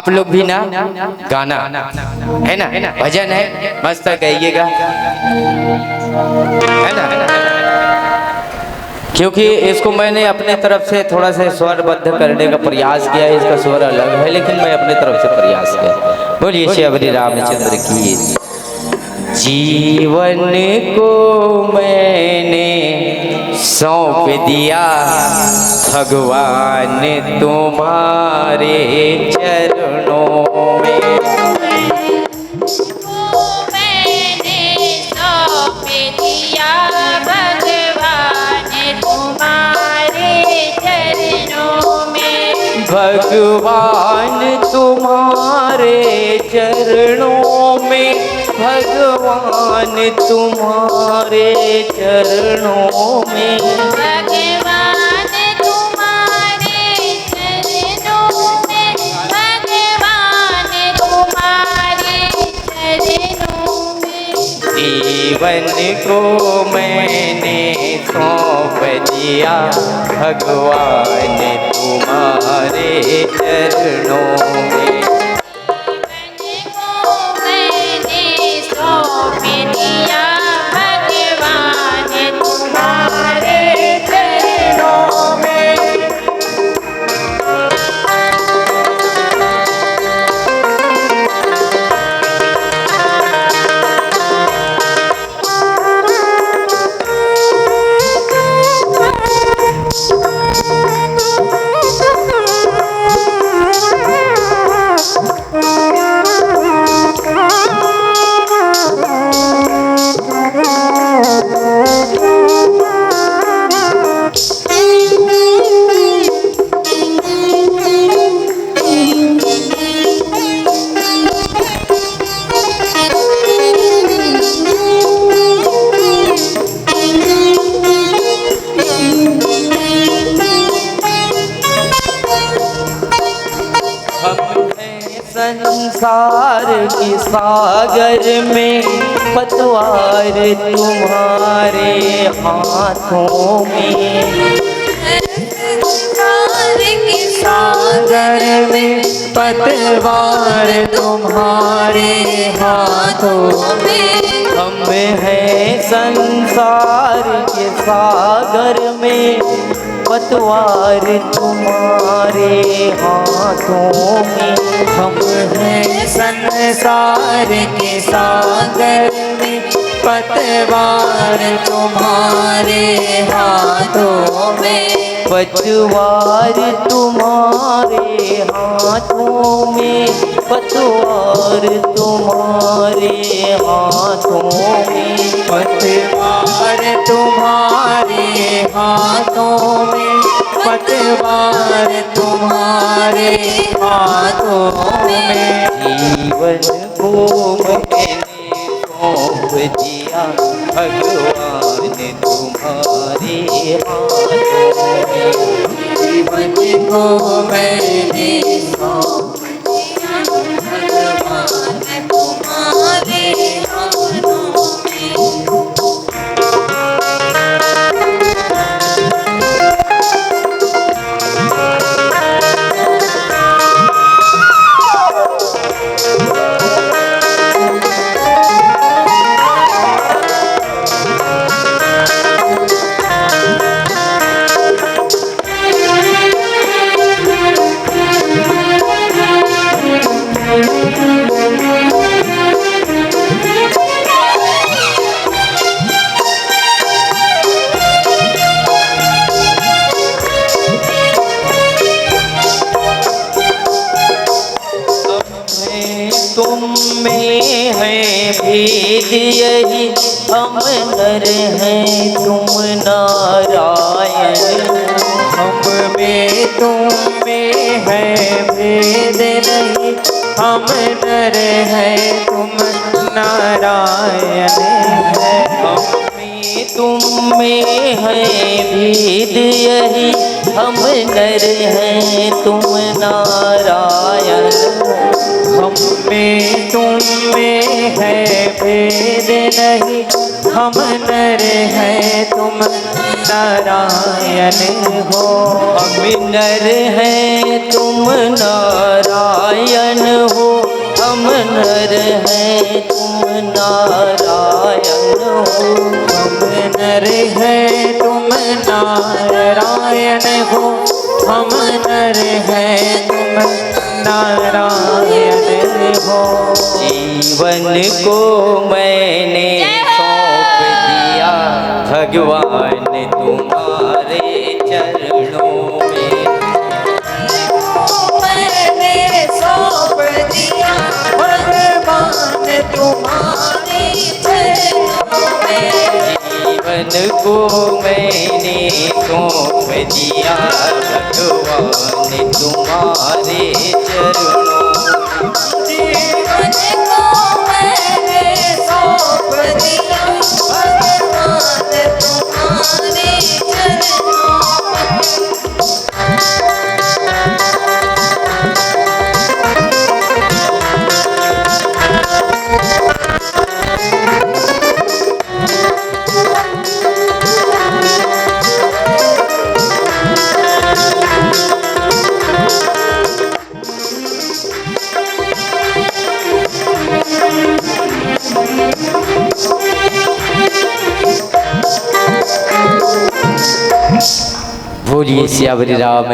आप लोग भी ना गाना है ना, भजन है, मस्त गाइएगा, है ना। क्योंकि इसको मैंने अपने तरफ से थोड़ा सा स्वरबद्ध करने का प्रयास किया है। इसका स्वर अलग है लेकिन मैं अपने तरफ से प्रयास किया। बोलिए श्री रामचंद्र की। जीवन को मैंने सौंप दिया भगवान तुम्हारे चरणों में। भगवान तुम्हारे चरणों में, भगवान तुम्हारे चरणों में, भगवान तुम्हारे चरणों में, भगवान तुम्हारे चरणों में। जीवन को मैंने सौंप दिया भगवान तुम्हारे चरणों में। जीवन को मैंने सौंप दिया भगवान तुम्हारे चरणों में। संसार के सागर में पतवार तुम्हारे हाथों में। संसार के सागर में पतवार तुम्हारे हाथों में। हम हैं संसार के सागर में पतवार तुम्हारे हाथों में। हम हैं संसार के सागर में पतवार तुम्हारे हाथों में। पतवार तुम्हारे हाथों में, पतवार तुम्हारे हाथों में, पतवार तुम्हारे हाथों में, पतवार तुम्हारे हाथों में। जीवन को मैंने सौंप दिया भगवान तुम्हारे हाथों में। जीवन को मैंने सौंप दिया भगवान तुम्हारे हाथों में। तुम में है भेद यही, हम नर हैं तुम नारायण। हम में तुम में है भेद नहीं, हम नर हैं तुम नारायण है। हम में तुम में है भेद यही, हम नर हैं तुम नारायण। हम में तुम में है भेद नहीं, हम नर हैं तुम नारायण हो। हम नर हैं तुम नारायण नारायण हो, हम नर हैं तुम नारायण हो। हम नर हैं तुम नारायण हो, हम नर हैं तुम नारायण हो। जीवन को मैंने सौंप दिया भगवान तुम्हारे चरणों में। मैंने सौंप दिया भगवान तुम्हारे चरणों में। जीवन को मैंने सौंप दिया भगवान तुम्हारे चरणों में। जीवन को मैंने सौंप दिया भगवान तुम्हारे चरणों में। बोलिए सियावरी राम